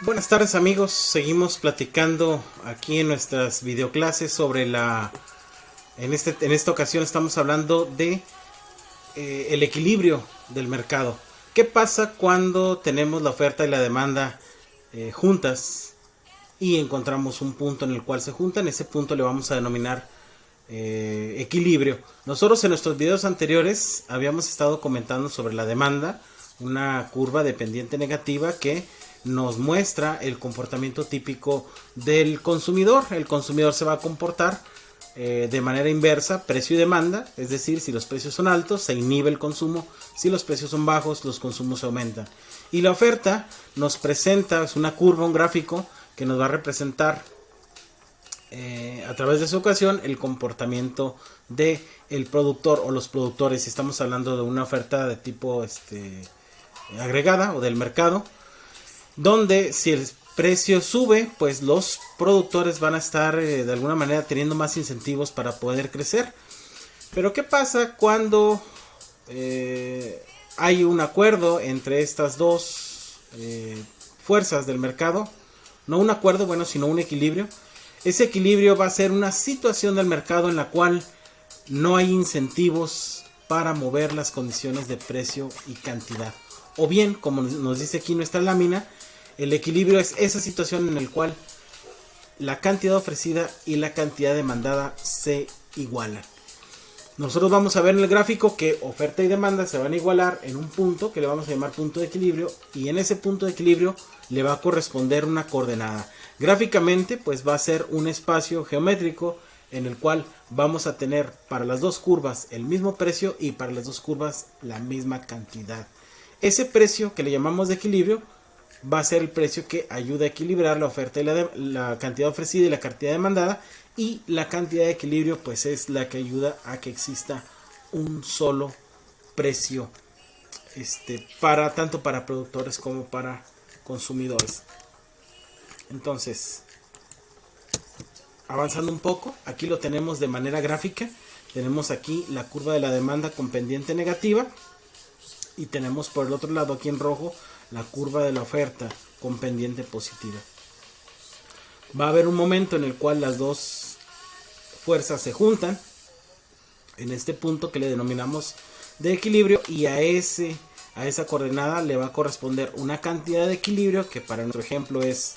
Buenas tardes amigos, seguimos platicando aquí en nuestras videoclases sobre en esta ocasión estamos hablando de el equilibrio del mercado. ¿Qué pasa cuando tenemos la oferta y la demanda juntas y encontramos un punto en el cual se juntan? Ese punto le vamos a denominar equilibrio. Nosotros en nuestros videos anteriores habíamos estado comentando sobre la demanda, una curva de pendiente negativa que nos muestra el comportamiento típico del consumidor. El consumidor se va a comportar de manera inversa, precio y demanda, es decir, si los precios son altos se inhibe el consumo, si los precios son bajos los consumos aumentan. Y la oferta nos presenta, es una curva, un gráfico que nos va a representar a través de su ocasión el comportamiento de el productor o los productores, si estamos hablando de una oferta de tipo agregada o del mercado, donde si el precio sube, pues los productores van a estar de alguna manera teniendo más incentivos para poder crecer. Pero ¿qué pasa cuando hay un acuerdo entre estas dos fuerzas del mercado? No un acuerdo, bueno, sino un equilibrio. Ese equilibrio va a ser una situación del mercado en la cual no hay incentivos para mover las condiciones de precio y cantidad. O bien, como nos dice aquí nuestra lámina, el equilibrio es esa situación en la cual la cantidad ofrecida y la cantidad demandada se igualan. Nosotros vamos a ver en el gráfico que oferta y demanda se van a igualar en un punto que le vamos a llamar punto de equilibrio, y en ese punto de equilibrio le va a corresponder una coordenada. Gráficamente pues va a ser un espacio geométrico en el cual vamos a tener para las dos curvas el mismo precio y para las dos curvas la misma cantidad. Ese precio que le llamamos de equilibrio va a ser el precio que ayuda a equilibrar la oferta y la cantidad ofrecida y la cantidad demandada, y la cantidad de equilibrio pues es la que ayuda a que exista un solo precio para tanto para productores como para consumidores. Entonces, avanzando un poco, aquí lo tenemos de manera gráfica. Tenemos aquí la curva de la demanda con pendiente negativa y tenemos por el otro lado aquí en rojo la curva de la oferta con pendiente positiva. Va a haber un momento en el cual las dos fuerzas se juntan en este punto que le denominamos de equilibrio, y a esa coordenada le va a corresponder una cantidad de equilibrio que para nuestro ejemplo es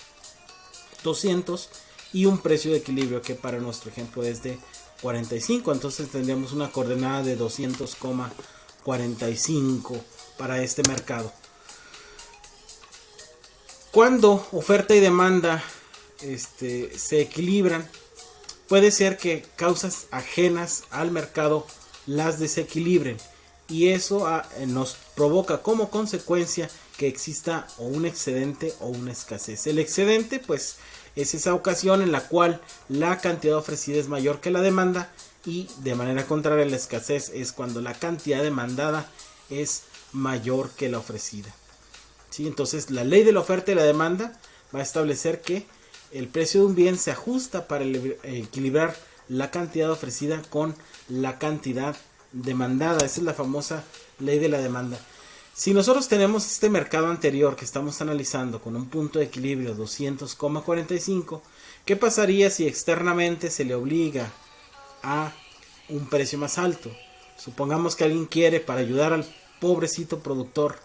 200 y un precio de equilibrio que para nuestro ejemplo es de 45. Entonces tendríamos una coordenada de 200,45 para este mercado. Cuando oferta y demanda se equilibran, puede ser que causas ajenas al mercado las desequilibren, y eso nos provoca como consecuencia que exista o un excedente o una escasez. El excedente pues es esa ocasión en la cual la cantidad ofrecida es mayor que la demanda, y de manera contraria la escasez es cuando la cantidad demandada es mayor que la ofrecida. ¿Sí? Entonces la ley de la oferta y la demanda va a establecer que el precio de un bien se ajusta para equilibrar la cantidad ofrecida con la cantidad demandada. Esa es la famosa ley de la demanda. Si nosotros tenemos este mercado anterior que estamos analizando con un punto de equilibrio 200,45, ¿qué pasaría si externamente se le obliga a un precio más alto? Supongamos que alguien quiere, para ayudar al pobrecito productor,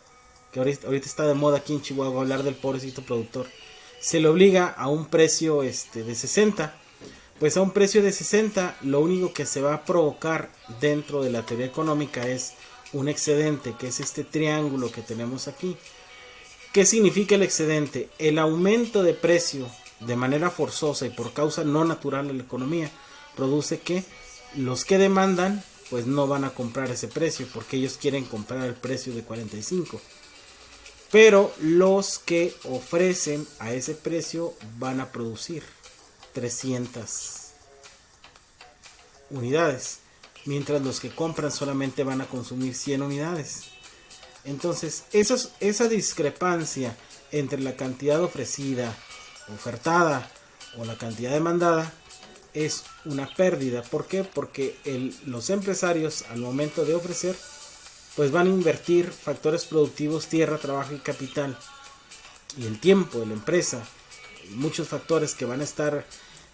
que ahorita está de moda aquí en Chihuahua hablar del pobrecito productor, se le obliga a un precio de 60. Pues a un precio de 60 lo único que se va a provocar dentro de la teoría económica es un excedente, que es este triángulo que tenemos aquí. ¿Qué significa el excedente? El aumento de precio de manera forzosa y por causa no natural de la economía produce que los que demandan pues no van a comprar ese precio porque ellos quieren comprar el precio de 45. Pero los que ofrecen a ese precio van a producir 300 unidades, mientras los que compran solamente van a consumir 100 unidades. Entonces esa discrepancia entre la cantidad ofrecida, ofertada, o la cantidad demandada es una pérdida. ¿Por qué? Porque los empresarios al momento de ofrecer pues van a invertir factores productivos, tierra, trabajo y capital. y el tiempo de la empresa, muchos factores que van a estar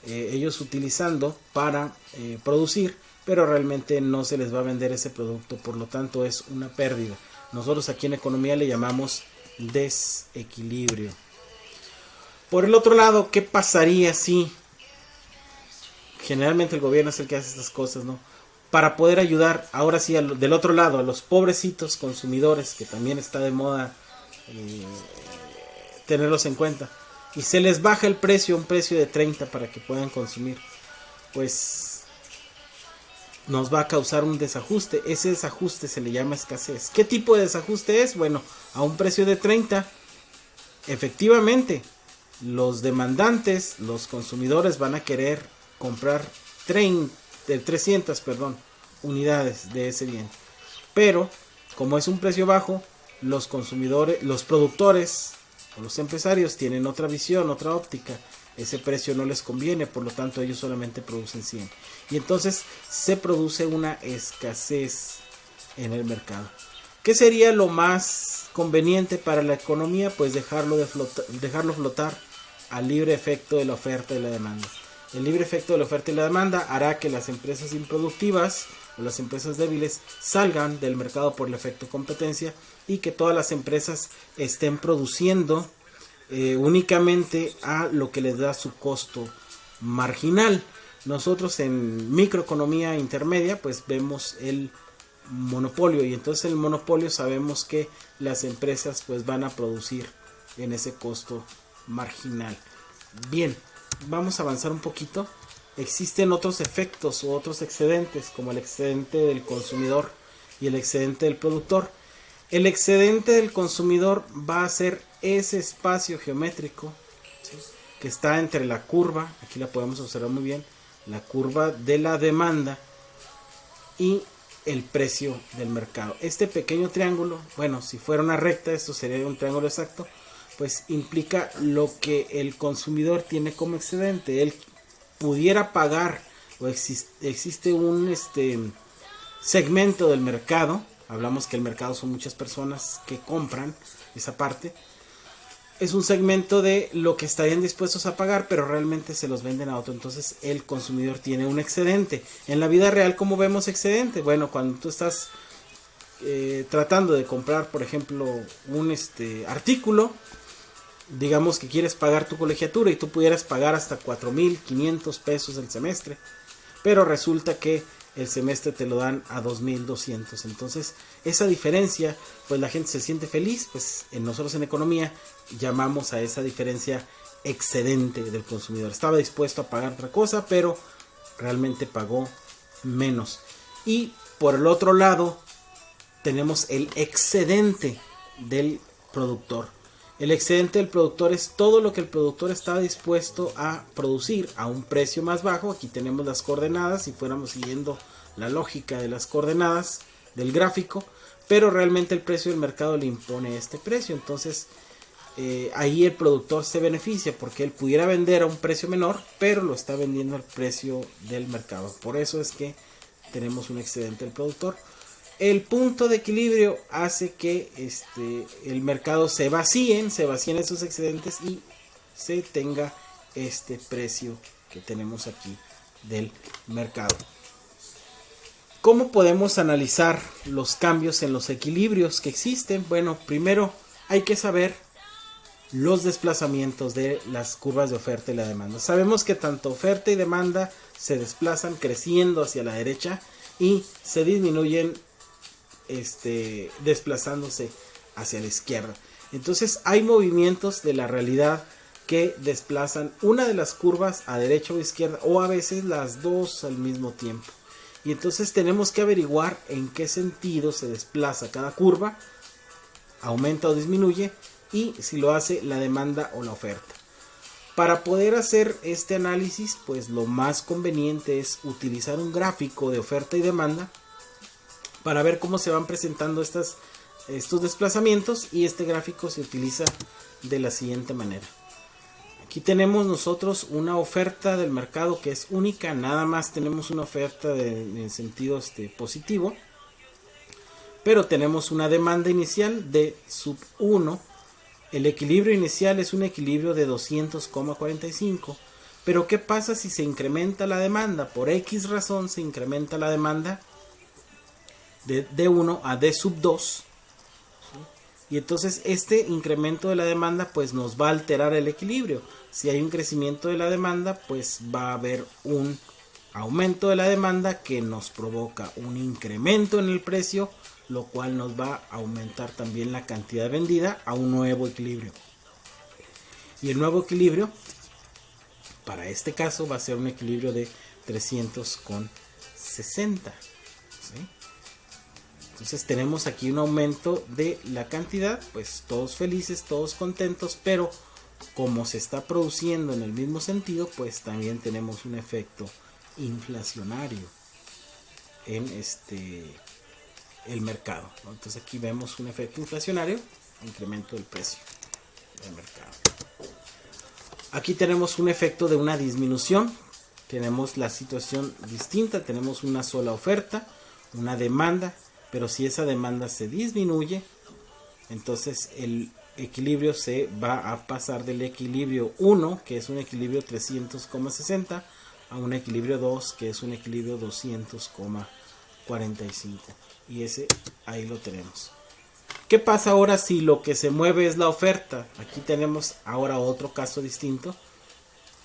ellos utilizando para producir, pero realmente no se les va a vender ese producto, por lo tanto es una pérdida. Nosotros aquí en economía le llamamos desequilibrio. Por el otro lado, ¿qué pasaría si generalmente el gobierno es el que hace estas cosas, ¿no? Para poder ayudar, ahora sí, del otro lado, a los pobrecitos consumidores, que también está de moda tenerlos en cuenta, y se les baja el precio, un precio de 30 para que puedan consumir, pues nos va a causar un desajuste. Ese desajuste se le llama escasez. ¿Qué tipo de desajuste es? Bueno, a un precio de 30, efectivamente, los demandantes, los consumidores van a querer comprar 300 unidades de ese bien. Pero, como es un precio bajo, los consumidores, los productores o los empresarios tienen otra visión, otra óptica. Ese precio no les conviene, por lo tanto ellos solamente producen 100. Y entonces se produce una escasez en el mercado. ¿Qué sería lo más conveniente para la economía? Pues dejarlo flotar al libre efecto de la oferta y la demanda. El libre efecto de la oferta y la demanda hará que las empresas improductivas o las empresas débiles salgan del mercado por el efecto competencia y que todas las empresas estén produciendo únicamente a lo que les da su costo marginal. Nosotros en microeconomía intermedia pues vemos el monopolio, y entonces el monopolio sabemos que las empresas pues van a producir en ese costo marginal. Bien, vamos a avanzar un poquito. Existen otros efectos o otros excedentes, como el excedente del consumidor y el excedente del productor. El excedente del consumidor va a ser ese espacio geométrico, ¿sí?, que está entre la curva, aquí la podemos observar muy bien, la curva de la demanda y el precio del mercado. Este pequeño triángulo, bueno, si fuera una recta, esto sería un triángulo exacto, pues implica lo que el consumidor tiene como excedente. Él pudiera pagar, o existe un segmento del mercado, hablamos que el mercado son muchas personas que compran esa parte, es un segmento de lo que estarían dispuestos a pagar, pero realmente se los venden a otro. Entonces el consumidor tiene un excedente. En la vida real, ¿cómo vemos excedente? Bueno, cuando tú estás tratando de comprar, por ejemplo, un artículo, digamos que quieres pagar tu colegiatura y tú pudieras pagar hasta 4,500 pesos el semestre, pero resulta que el semestre te lo dan a 2,200. Entonces esa diferencia, pues la gente se siente feliz. Pues nosotros en economía llamamos a esa diferencia excedente del consumidor. Estaba dispuesto a pagar otra cosa, pero realmente pagó menos. Y por el otro lado tenemos el excedente del productor. El excedente del productor es todo lo que el productor está dispuesto a producir a un precio más bajo. Aquí tenemos las coordenadas, si fuéramos siguiendo la lógica de las coordenadas del gráfico, pero realmente el precio del mercado le impone este precio. Entonces ahí el productor se beneficia porque él pudiera vender a un precio menor, pero lo está vendiendo al precio del mercado. Por eso es que tenemos un excedente del productor. El punto de equilibrio hace que el mercado se vacíen esos excedentes y se tenga este precio que tenemos aquí del mercado. ¿Cómo podemos analizar los cambios en los equilibrios que existen? Bueno, primero hay que saber los desplazamientos de las curvas de oferta y la demanda. Sabemos que tanto oferta y demanda se desplazan creciendo hacia la derecha y se disminuyen desplazándose hacia la izquierda. Entonces hay movimientos de la realidad que desplazan una de las curvas a derecha o izquierda, o a veces las dos al mismo tiempo. Y entonces tenemos que averiguar en qué sentido se desplaza cada curva, aumenta o disminuye, y si lo hace la demanda o la oferta. Para poder hacer este análisis, pues lo más conveniente es utilizar un gráfico de oferta y demanda para ver cómo se van presentando estos desplazamientos, y este gráfico se utiliza de la siguiente manera. Aquí tenemos nosotros una oferta del mercado que es única, nada más tenemos una oferta en sentido positivo, pero tenemos una demanda inicial de sub 1 El equilibrio inicial es un equilibrio de 200,45. Pero ¿qué pasa si se incrementa la demanda? Por X razón se incrementa la demanda de D1 a D sub 2. Y entonces este incremento de la demanda pues nos va a alterar el equilibrio. Si hay un crecimiento de la demanda, pues va a haber un aumento de la demanda que nos provoca un incremento en el precio, lo cual nos va a aumentar también la cantidad vendida a un nuevo equilibrio. Y el nuevo equilibrio, para este caso, va a ser un equilibrio de 300,60. ¿Sí? Entonces tenemos aquí un aumento de la cantidad, pues todos felices, todos contentos, pero como se está produciendo en el mismo sentido, pues también tenemos un efecto inflacionario en el mercado, ¿no? Entonces aquí vemos un efecto inflacionario, incremento del precio del mercado. Aquí tenemos un efecto de una disminución, tenemos la situación distinta, tenemos una sola oferta, una demanda, pero si esa demanda se disminuye, entonces el equilibrio se va a pasar del equilibrio 1, que es un equilibrio 300,60, a un equilibrio 2, que es un equilibrio 200,45. Y ese ahí lo tenemos. ¿Qué pasa ahora si lo que se mueve es la oferta? Aquí tenemos ahora otro caso distinto.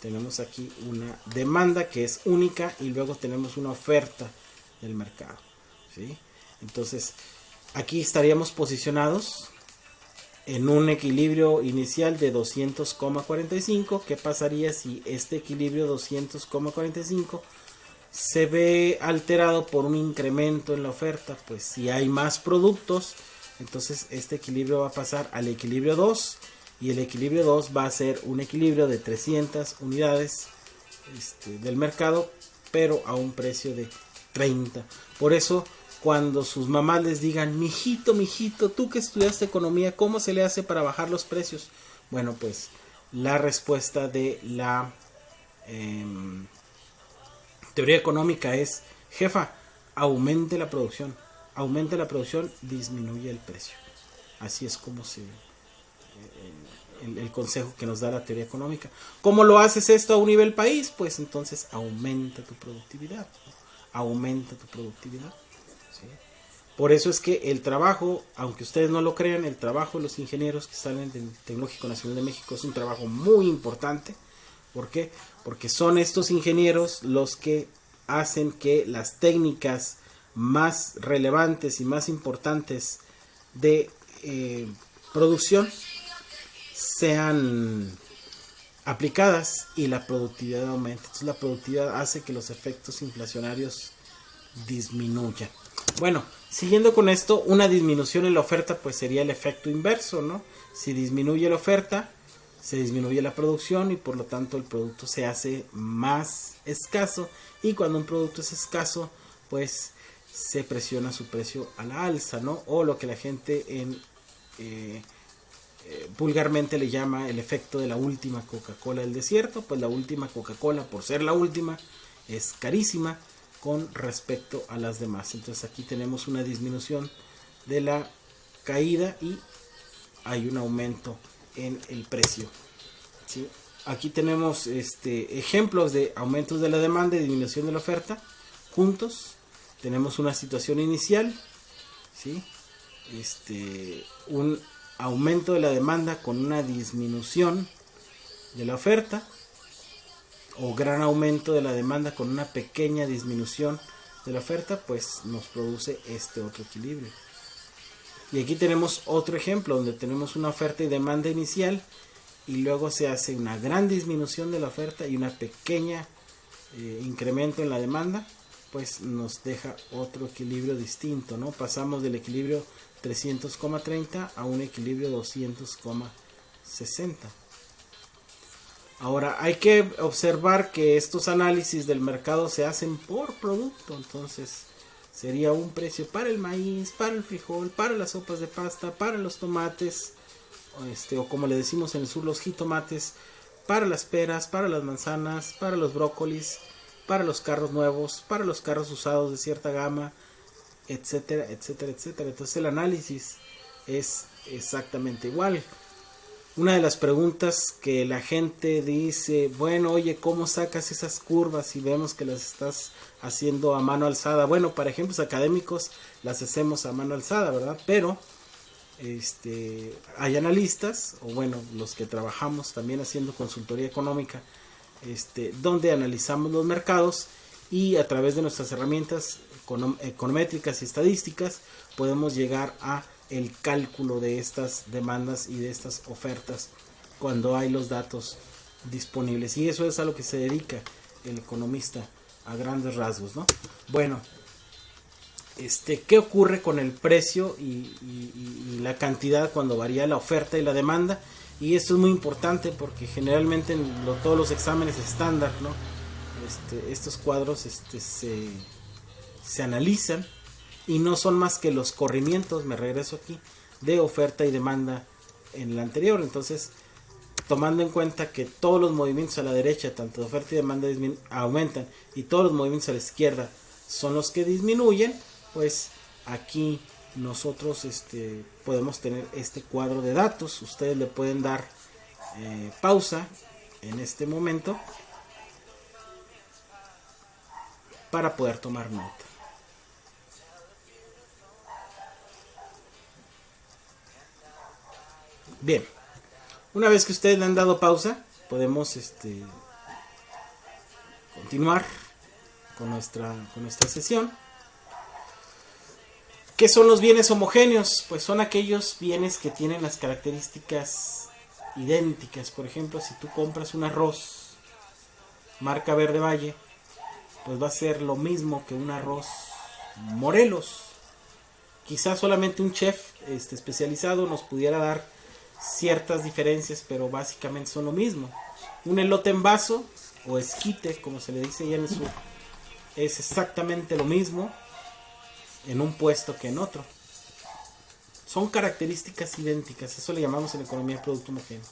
Tenemos aquí una demanda que es única y luego tenemos una oferta del mercado, ¿sí? Entonces aquí estaríamos posicionados en un equilibrio inicial de 200,45. ¿Qué pasaría si este equilibrio 200,45 se ve alterado por un incremento en la oferta? Pues si hay más productos, entonces este equilibrio va a pasar al equilibrio 2, y el equilibrio 2 va a ser un equilibrio de 300 unidades del mercado, pero a un precio de 30. Por eso cuando sus mamás les digan, mijito, mijito, tú que estudiaste economía, ¿cómo se le hace para bajar los precios? Bueno, pues la respuesta de la teoría económica es, jefa, aumente la producción, disminuye el precio. Así es como el consejo que nos da la teoría económica. ¿Cómo lo haces esto a un nivel país? Pues entonces aumenta tu productividad, ¿no? Aumenta tu productividad. ¿Sí? Por eso es que el trabajo, aunque ustedes no lo crean, el trabajo de los ingenieros que salen del Tecnológico Nacional de México es un trabajo muy importante. ¿Por qué? Porque son estos ingenieros los que hacen que las técnicas más relevantes y más importantes de producción sean aplicadas y la productividad aumente. Entonces la productividad hace que los efectos inflacionarios disminuyan. Bueno, siguiendo con esto, una disminución en la oferta pues sería el efecto inverso, ¿no? Si disminuye la oferta, se disminuye la producción y por lo tanto el producto se hace más escaso, y cuando un producto es escaso pues se presiona su precio a la alza, ¿no? O lo que la gente vulgarmente le llama el efecto de la última Coca-Cola del desierto. Pues la última Coca-Cola, por ser la última, es carísima con respecto a las demás. Entonces aquí tenemos una disminución de la caída y hay un aumento en el precio, ¿sí? Aquí tenemos ejemplos de aumentos de la demanda y disminución de la oferta juntos. Tenemos una situación inicial, ¿sí? Un aumento de la demanda con una disminución de la oferta, o gran aumento de la demanda con una pequeña disminución de la oferta, pues nos produce este otro equilibrio. Y aquí tenemos otro ejemplo donde tenemos una oferta y demanda inicial y luego se hace una gran disminución de la oferta y una pequeña incremento en la demanda, pues nos deja otro equilibrio distinto, ¿no? Pasamos del equilibrio 300,30 a un equilibrio 200,60. Ahora hay que observar que estos análisis del mercado se hacen por producto. Entonces sería un precio para el maíz, para el frijol, para las sopas de pasta, para los tomates, o como le decimos en el sur, los jitomates, para las peras, para las manzanas, para los brócolis, para los carros nuevos, para los carros usados de cierta gama, etcétera, etcétera, etcétera. Entonces el análisis es exactamente igual. Una de las preguntas que la gente dice, bueno, oye, ¿cómo sacas esas curvas si vemos que las estás haciendo a mano alzada? Bueno, para ejemplos académicos las hacemos a mano alzada, ¿verdad? Pero hay analistas, o bueno, los que trabajamos también haciendo consultoría económica, donde analizamos los mercados y a través de nuestras herramientas econométricas y estadísticas podemos llegar a el cálculo de estas demandas y de estas ofertas cuando hay los datos disponibles, y eso es a lo que se dedica el economista a grandes rasgos, ¿no? Bueno, ¿qué ocurre con el precio y la cantidad cuando varía la oferta y la demanda? Y esto es muy importante porque generalmente en todos los exámenes estándar, ¿no? Estos cuadros se analizan y no son más que los corrimientos, me regreso aquí, de oferta y demanda en el anterior. Entonces, tomando en cuenta que todos los movimientos a la derecha, tanto de oferta y demanda, aumentan, y todos los movimientos a la izquierda son los que disminuyen, pues aquí nosotros podemos tener este cuadro de datos. Ustedes le pueden dar pausa en este momento para poder tomar nota. Bien, una vez que ustedes le han dado pausa, podemos continuar con nuestra sesión. ¿Qué son los bienes homogéneos? Pues son aquellos bienes que tienen las características idénticas. Por ejemplo, si tú compras un arroz marca Verde Valle, pues va a ser lo mismo que un arroz Morelos. Quizás solamente un chef especializado nos pudiera dar ciertas diferencias, pero básicamente son lo mismo. Un elote en vaso o esquite, como se le dice allá en el sur, es exactamente lo mismo en un puesto que en otro. Son características idénticas, eso le llamamos en economía producto homogéneo.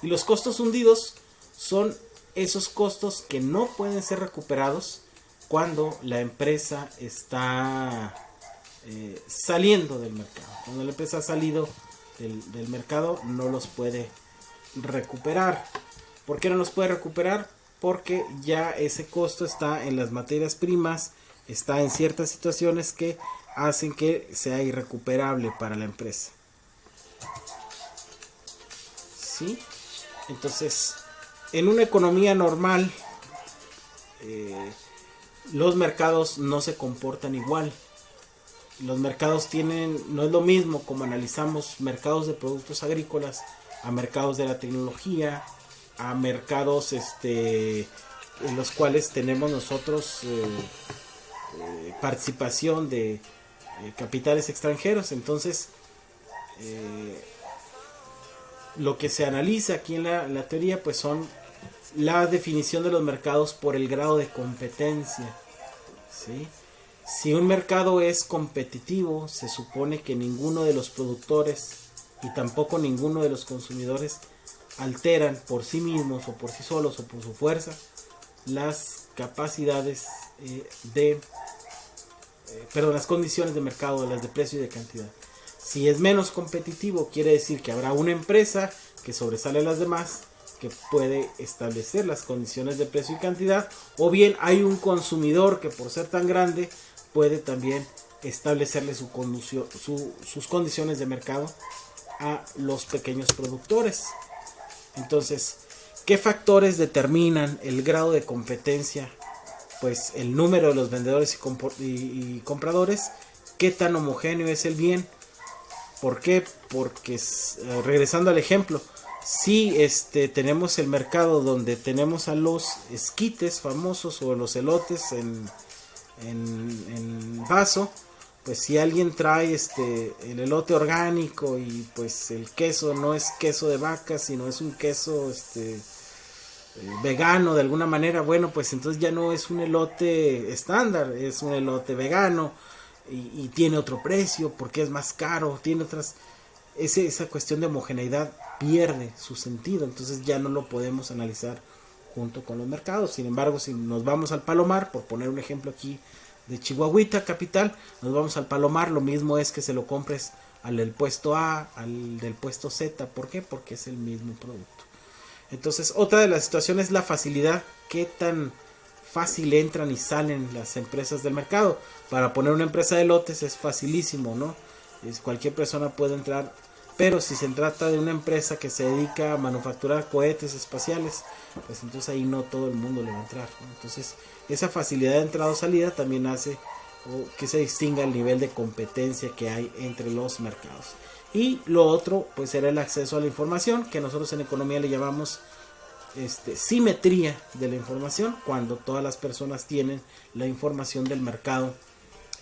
Y los costos hundidos son esos costos que no pueden ser recuperados cuando la empresa está saliendo del mercado. Cuando la empresa ha salido del mercado, no los puede recuperar. ¿Por qué no los puede recuperar? Porque ya ese costo está en las materias primas, está en ciertas situaciones que hacen que sea irrecuperable para la empresa. ¿Sí? Entonces, en una economía normal, los mercados no se comportan igual. Los mercados no es lo mismo como analizamos mercados de productos agrícolas a mercados de la tecnología, a mercados en los cuales tenemos nosotros participación de capitales extranjeros. Entonces, lo que se analiza aquí en la teoría pues son la definición de los mercados por el grado de competencia, ¿sí? Si un mercado es competitivo, se supone que ninguno de los productores y tampoco ninguno de los consumidores alteran por sí mismos o por sí solos o por su fuerza las capacidades las condiciones de mercado, las de precio y de cantidad. Si es menos competitivo, quiere decir que habrá una empresa que sobresale a las demás, que puede establecer las condiciones de precio y cantidad, o bien hay un consumidor que por ser tan grande puede también establecerle sus condiciones de mercado a los pequeños productores. Entonces, ¿qué factores determinan el grado de competencia? Pues el número de los vendedores y compradores, qué tan homogéneo es el bien. ¿Por qué? Porque, regresando al ejemplo, si tenemos el mercado donde tenemos a los esquites famosos o los elotes en vaso, pues si alguien trae el elote orgánico y pues el queso no es queso de vaca, sino es un queso vegano de alguna manera, bueno, pues entonces ya no es un elote estándar, es un elote vegano y tiene otro precio porque es más caro, tiene otras, esa cuestión de homogeneidad pierde su sentido, entonces ya no lo podemos analizar junto con los mercados. Sin embargo, si nos vamos al Palomar, por poner un ejemplo aquí de Chihuahuita capital, nos vamos al Palomar, lo mismo es que se lo compres al del puesto A, al del puesto Z. ¿Por qué? Porque es el mismo producto. Entonces, otra de las situaciones es la facilidad. ¿Qué tan fácil entran y salen las empresas del mercado? Para poner una empresa de lotes es facilísimo, ¿no? Cualquier persona puede entrar. Pero si se trata de una empresa que se dedica a manufacturar cohetes espaciales, pues entonces ahí no todo el mundo le va a entrar, ¿no? Entonces, esa facilidad de entrada o salida también hace que se distinga el nivel de competencia que hay entre los mercados. Y lo otro, pues era el acceso a la información, que nosotros en economía le llamamos simetría de la información, cuando todas las personas tienen la información del mercado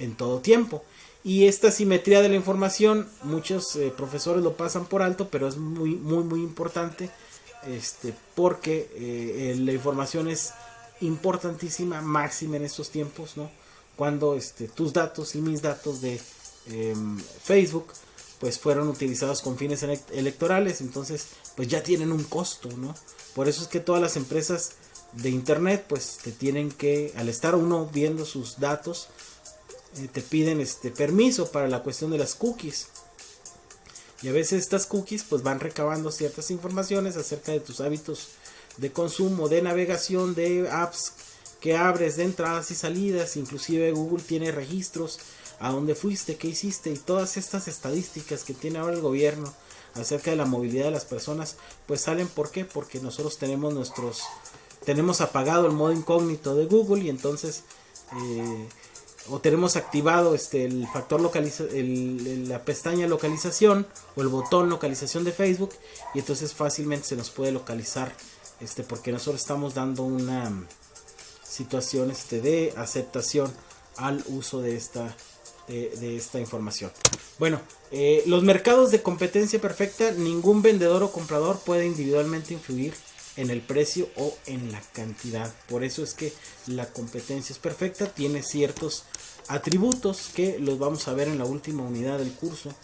en todo tiempo. Y esta simetría de la información, muchos profesores lo pasan por alto, pero es muy importante, porque la información es importantísima, máxima en estos tiempos, ¿no? Cuando tus datos y mis datos de Facebook pues fueron utilizados con fines electorales, entonces pues ya tienen un costo, ¿no? Por eso es que todas las empresas de internet pues te tienen que, al estar uno viendo sus datos, te piden permiso para la cuestión de las cookies. Y a veces estas cookies pues van recabando ciertas informaciones acerca de tus hábitos de consumo, de navegación, de apps que abres, de entradas y salidas. Inclusive Google tiene registros a dónde fuiste, qué hiciste, y todas estas estadísticas que tiene ahora el gobierno acerca de la movilidad de las personas pues salen. ¿Por qué? Porque nosotros tenemos apagado el modo incógnito de Google, y entonces o tenemos activado el factor la pestaña localización o el botón localización de Facebook, y entonces fácilmente se nos puede localizar, porque nosotros estamos dando una situación de aceptación al uso de esta información. Bueno, los mercados de competencia perfecta, ningún vendedor o comprador puede individualmente influir en el precio o en la cantidad. Por eso es que la competencia es perfecta, tiene ciertos atributos que los vamos a ver en la última unidad del curso,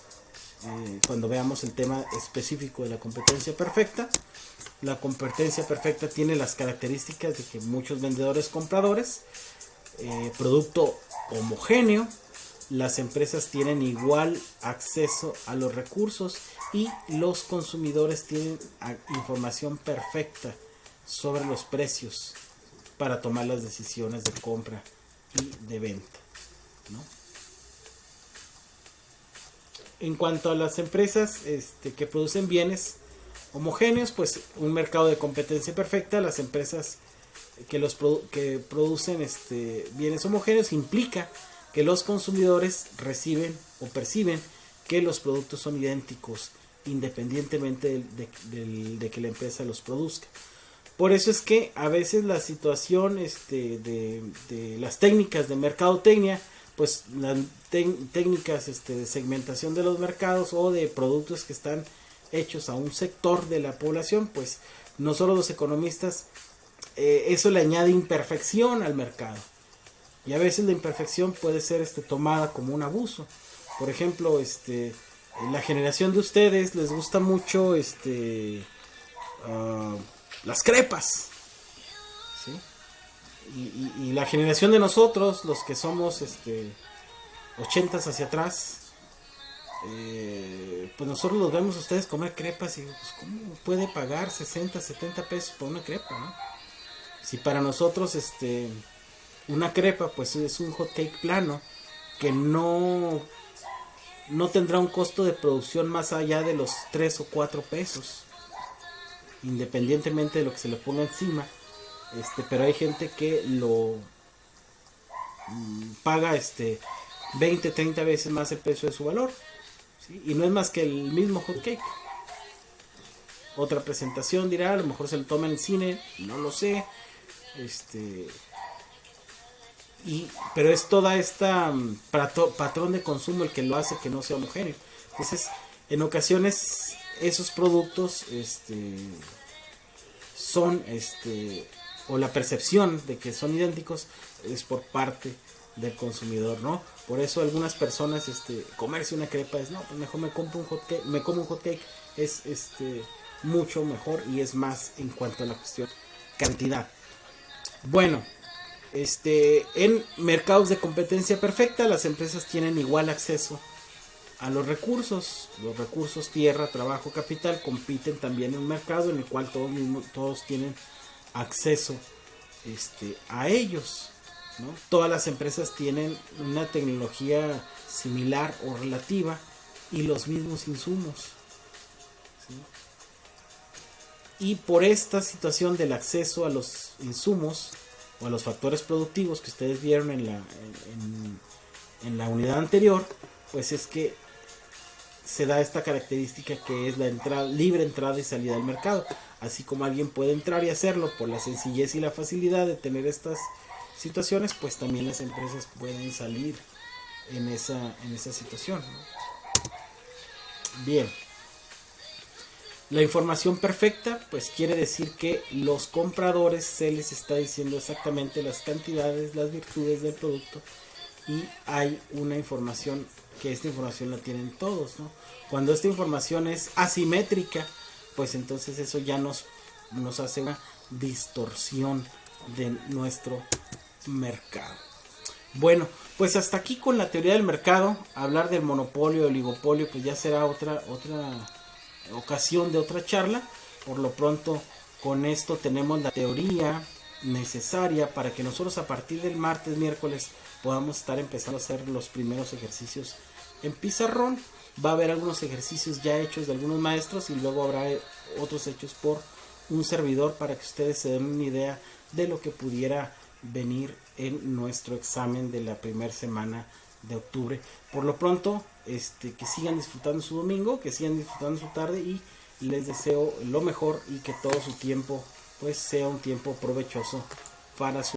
cuando veamos el tema específico de la competencia perfecta. La competencia perfecta tiene las características de que muchos vendedores compradores, producto homogéneo, las empresas tienen igual acceso a los recursos y los consumidores tienen información perfecta sobre los precios para tomar las decisiones de compra y de venta, ¿no? En cuanto a las empresas que producen bienes homogéneos, pues un mercado de competencia perfecta, las empresas que producen bienes homogéneos implica que los consumidores reciben o perciben que los productos son idénticos independientemente de que la empresa los produzca. Por eso es que a veces la situación de las técnicas de mercadotecnia, pues las técnicas de segmentación de los mercados o de productos que están hechos a un sector de la población, pues nosotros los economistas, eso le añade imperfección al mercado. Y a veces la imperfección puede ser tomada como un abuso. Por ejemplo, la generación de ustedes les gusta mucho las crepas, ¿sí? Y la generación de nosotros, los que somos 80s hacia atrás, pues nosotros los vemos a ustedes comer crepas y pues, ¿cómo puede pagar 60, 70 pesos por una crepa, ¿no? Si para nosotros una crepa pues es un hot cake plano que no tendrá un costo de producción más allá de los 3 o 4 pesos, independientemente de lo que se le ponga encima, pero hay gente que lo paga 20, 30 veces más el peso de su valor, ¿sí? Y no es más que el mismo hot cake. Otra presentación dirá, a lo mejor se lo toma en el cine, no lo sé, pero es toda esta patrón de consumo el que lo hace que no sea homogéneo. Entonces, en ocasiones esos productos son o la percepción de que son idénticos es por parte del consumidor, ¿no? Por eso algunas personas comerse una crepa es, no, pues mejor me como un hot cake, es mucho mejor y es más en cuanto a la cuestión cantidad. Bueno, en mercados de competencia perfecta las empresas tienen igual acceso a los recursos. Los recursos tierra, trabajo, capital compiten también en un mercado en el cual todos tienen acceso a ellos, ¿no? Todas las empresas tienen una tecnología similar o relativa y los mismos insumos, ¿sí? Y por esta situación del acceso a los insumos o a los factores productivos que ustedes vieron en la unidad anterior, pues es que se da esta característica que es la libre entrada y salida del mercado. Así como alguien puede entrar y hacerlo por la sencillez y la facilidad de tener estas situaciones, pues también las empresas pueden salir en esa situación, ¿no? Bien. La información perfecta, pues quiere decir que los compradores se les está diciendo exactamente las cantidades, las virtudes del producto, y hay una información que esta información la tienen todos, ¿no? Cuando esta información es asimétrica, pues entonces eso ya nos hace una distorsión de nuestro mercado. Bueno, pues hasta aquí con la teoría del mercado. Hablar del monopolio, oligopolio, pues ya será otra ocasión de otra charla. Por lo pronto, con esto tenemos la teoría necesaria para que nosotros a partir del martes, miércoles podamos estar empezando a hacer los primeros ejercicios en pizarrón. Va a haber algunos ejercicios ya hechos de algunos maestros y luego habrá otros hechos por un servidor para que ustedes se den una idea de lo que pudiera venir en nuestro examen de la primera semana de octubre. Por lo pronto, que sigan disfrutando su domingo, que sigan disfrutando su tarde, y les deseo lo mejor y que todo su tiempo pues sea un tiempo provechoso para su